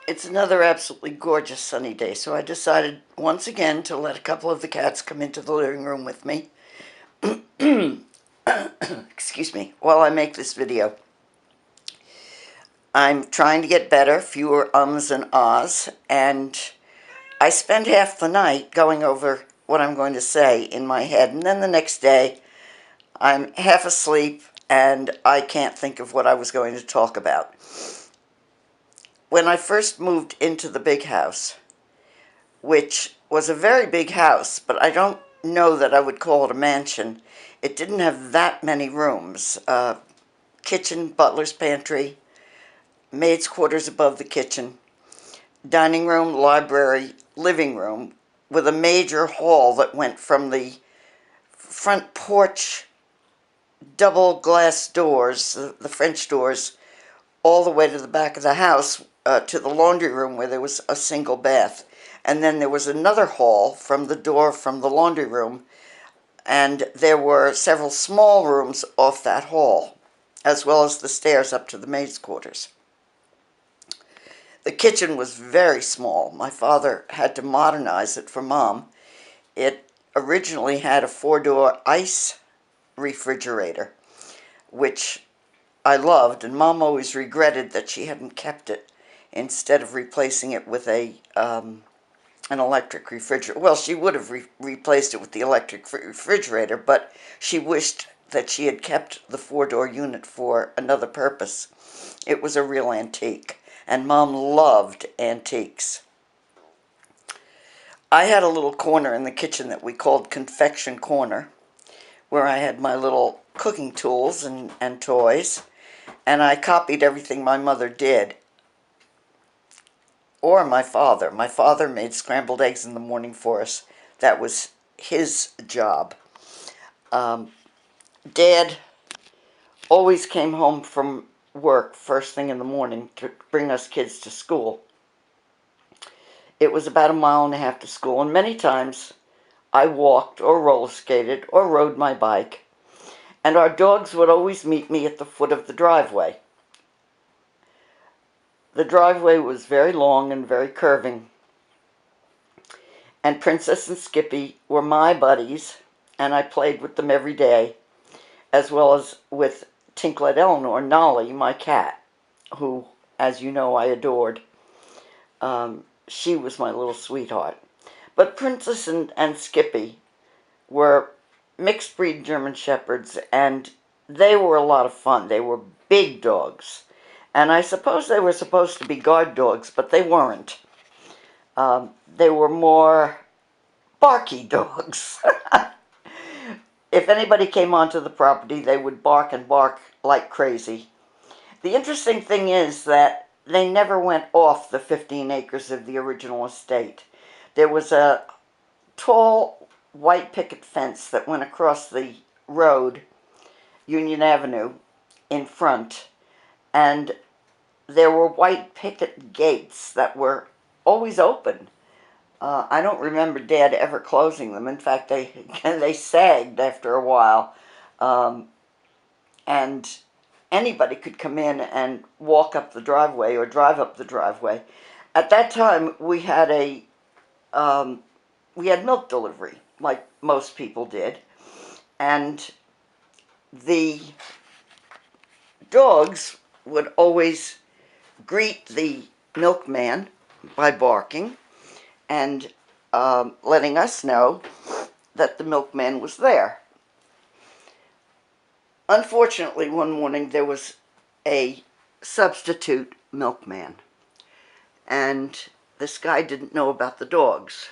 It's another absolutely gorgeous sunny day, so I decided once again to let a couple of the cats come into the living room with me. Excuse me, while I make this video. I'm trying to get better, fewer ums and ahs, and I spend half the night going over what I'm going to say in my head, and then the next day I'm half asleep and I can't think of what I was going to talk about. When I first moved into the big house, which was a very big house, but I don't know that I would call it a mansion. It didn't have that many rooms. Kitchen, butler's pantry, maid's quarters above the kitchen, dining room, library, living room, with a major hall that went from the front porch double glass doors, the French doors, all the way to the back of the house, to the laundry room where there was a single bath. And then there was another hall from the door from the laundry room, and there were several small rooms off that hall, as well as the stairs up to the maid's quarters. The kitchen was very small. My father had to modernize it for Mom. It originally had a 4-door ice refrigerator, which I loved, and Mom always regretted that she hadn't kept it instead of replacing it with an electric refrigerator. Well, she would have replaced it with the electric refrigerator, but she wished that she had kept the 4-door unit for another purpose. It was a real antique, and Mom loved antiques. I had a little corner in the kitchen that we called Confection Corner, where I had my little cooking tools and toys, and I copied everything my mother did, or my father. My father made scrambled eggs in the morning for us. That was his job. Dad always came home from work first thing in the morning to bring us kids to school. It was about 1.5 miles to school, and many times I walked or roller skated or rode my bike, and our dogs would always meet me at the foot of the driveway. The driveway was very long and very curving, and Princess and Skippy were my buddies, and I played with them every day, as well as with Tinklet Eleanor, Nolly, my cat, who, as you know, I adored. She was my little sweetheart. But Princess and Skippy were mixed breed German Shepherds, and they were a lot of fun. They were big dogs. And I suppose they were supposed to be guard dogs, but they weren't. They were more barky dogs. If anybody came onto the property, they would bark and bark like crazy. The interesting thing is that they never went off the 15 acres of the original estate. There was a tall white picket fence that went across the road, Union Avenue, in front, and there were white picket gates that were always open. I don't remember Dad ever closing them. In fact, they sagged after a while, and anybody could come in and walk up the driveway or drive up the driveway. At that time, we had milk delivery, like most people did, and the dogs would always greet the milkman by barking and letting us know that the milkman was there. Unfortunately, one morning there was a substitute milkman, and this guy didn't know about the dogs.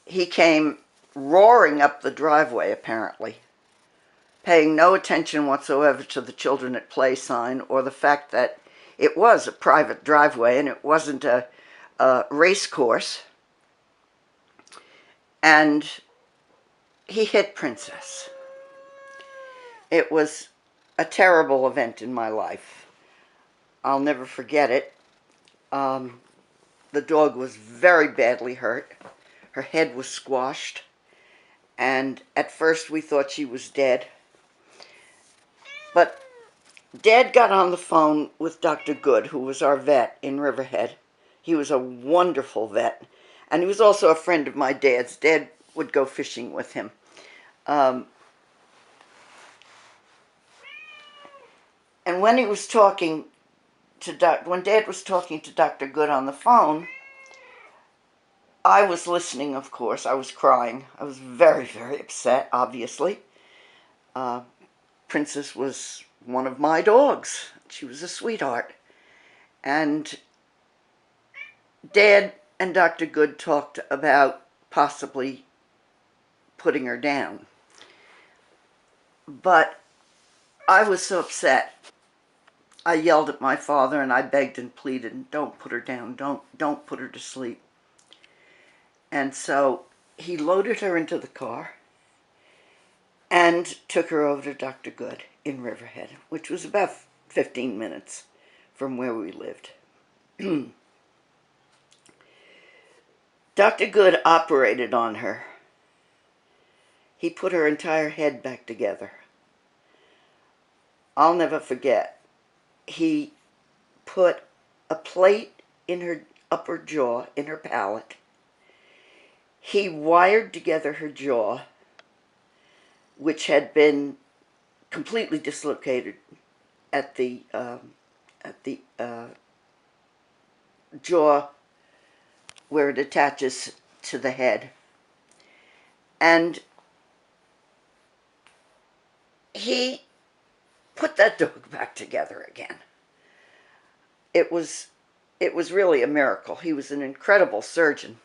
He came roaring up the driveway, apparently, paying no attention whatsoever to the children at play sign or the fact that it was a private driveway and it wasn't a race course. And he hit Princess. It was a terrible event in my life. I'll never forget it. The dog was very badly hurt. Her head was squashed, and at first we thought she was dead. But Dad got on the phone with Dr. Good, who was our vet in Riverhead. He was a wonderful vet, and he was also a friend of my dad's. Dad would go fishing with him. And when he was talking when Dad was talking to Dr. Good on the phone, I was listening, of course. I was crying. I was very, very upset, obviously. Princess was one of my dogs. She was a sweetheart. And Dad and Dr. Good talked about possibly putting her down. But I was so upset. I yelled at my father and I begged and pleaded, don't put her down, don't put her to sleep. And so he loaded her into the car and took her over to Dr. Good in Riverhead, which was about 15 minutes from where we lived. Dr. Good operated on her. He put her entire head back together. I'll never forget. He put a plate in her upper jaw, in her palate. He wired together her jaw, which had been completely dislocated at the jaw where it attaches to the head. And he put that dog back together again. It was really a miracle. He was an incredible surgeon.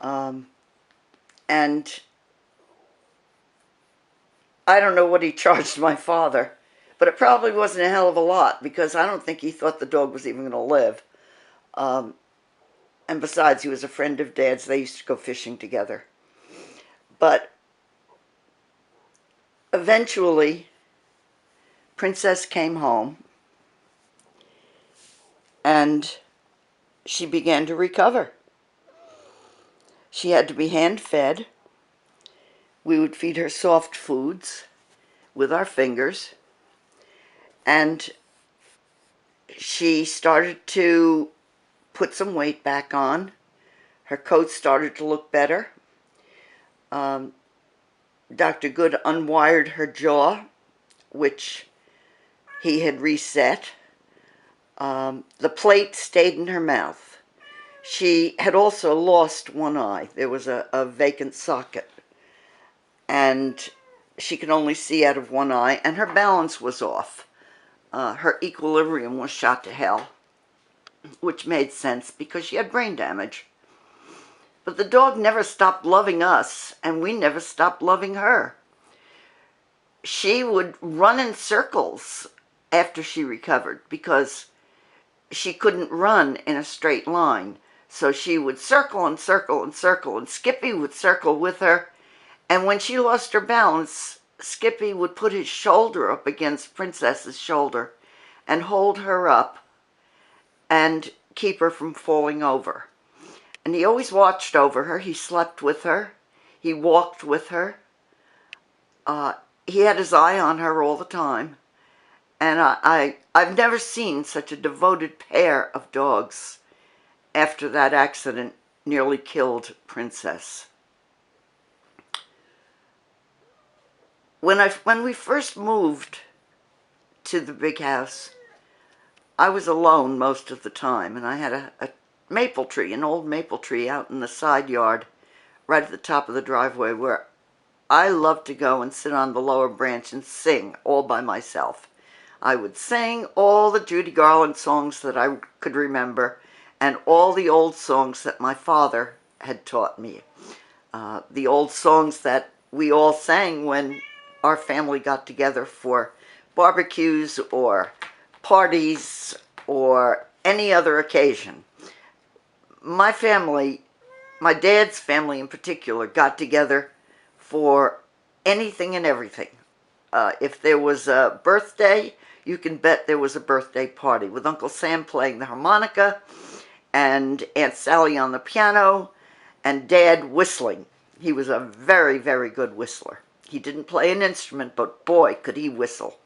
And I don't know what he charged my father, but it probably wasn't a hell of a lot, because I don't think he thought the dog was even going to live. And besides, he was a friend of Dad's. They used to go fishing together. But eventually, Princess came home, and she began to recover. She had to be hand-fed. We would feed her soft foods with our fingers, and she started to put some weight back on. Her coat started to look better. Dr. Good unwired her jaw, which he had reset. The plate stayed in her mouth. She had also lost one eye. There was a vacant socket, and she could only see out of one eye, and her balance was off. Her equilibrium was shot to hell, which made sense because she had brain damage. But the dog never stopped loving us, and we never stopped loving her. She would run in circles after she recovered because she couldn't run in a straight line. So she would circle and circle and circle, and Skippy would circle with her. And when she lost her balance, Skippy would put his shoulder up against Princess's shoulder and hold her up and keep her from falling over. And he always watched over her. He slept with her. He walked with her. He had his eye on her all the time. And I've never seen such a devoted pair of dogs after that accident nearly killed Princess. When we first moved to the big house, I was alone most of the time, and I had a maple tree, an old maple tree out in the side yard, right at the top of the driveway, where I loved to go and sit on the lower branch and sing all by myself. I would sing all the Judy Garland songs that I could remember, and all the old songs that my father had taught me. The old songs that we all sang when our family got together for barbecues or parties or any other occasion. My family, my dad's family in particular, got together for anything and everything. If there was a birthday, you can bet there was a birthday party, with Uncle Sam playing the harmonica and Aunt Sally on the piano and Dad whistling. He was a very, very good whistler. He didn't play an instrument, but boy, could he whistle.